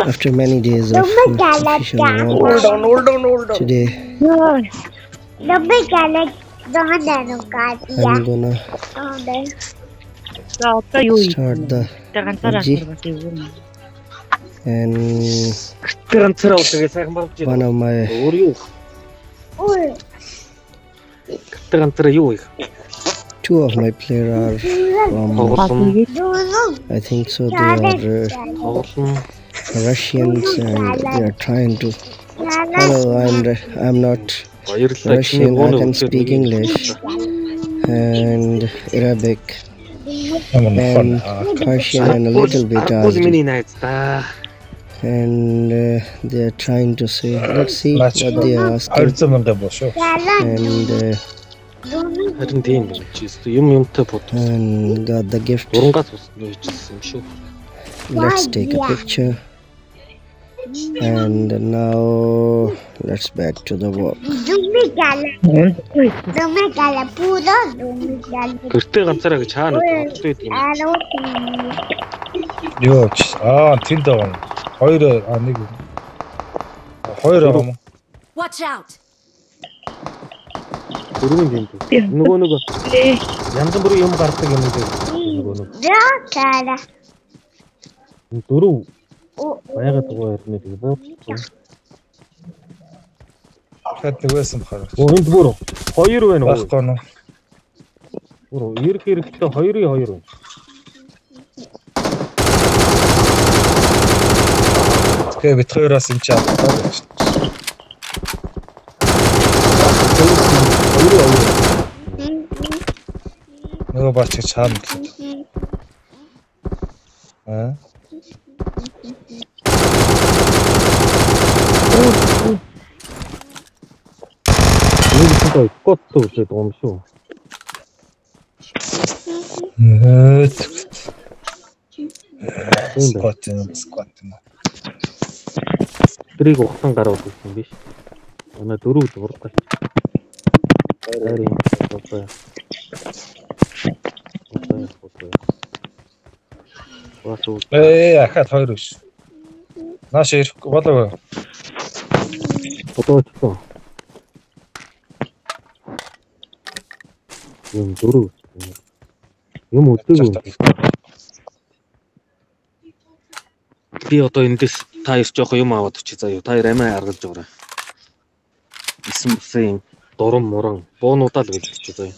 After many days of official walks, Hold on. today I'm gonna start the PUBG, and one of my two of my players are from, I think so, they are Russians, and they are trying to. Hello, I'm not Russian. I can speak English and Arabic and Persian and a little bit Arabic. And they are trying to say, let's see what they are asking. And got the gift. Let's take a picture. And now let's back to the walk. Watch out. 그리고 확상 달아오고 있습니다. 오늘 누르고 모를까? 없어요. 왔어. ахад хоёр биш. Нааш ирэхгүй болоо. 어떠셨어? 누르고. юм өдөөгүй. Би одоо эндээс та ирж жоох юм аваад очие заяа. Та амиа аргалж өгөөрэй. Эсэн бусын дуран муран буунуудаа л гэлчих заяа.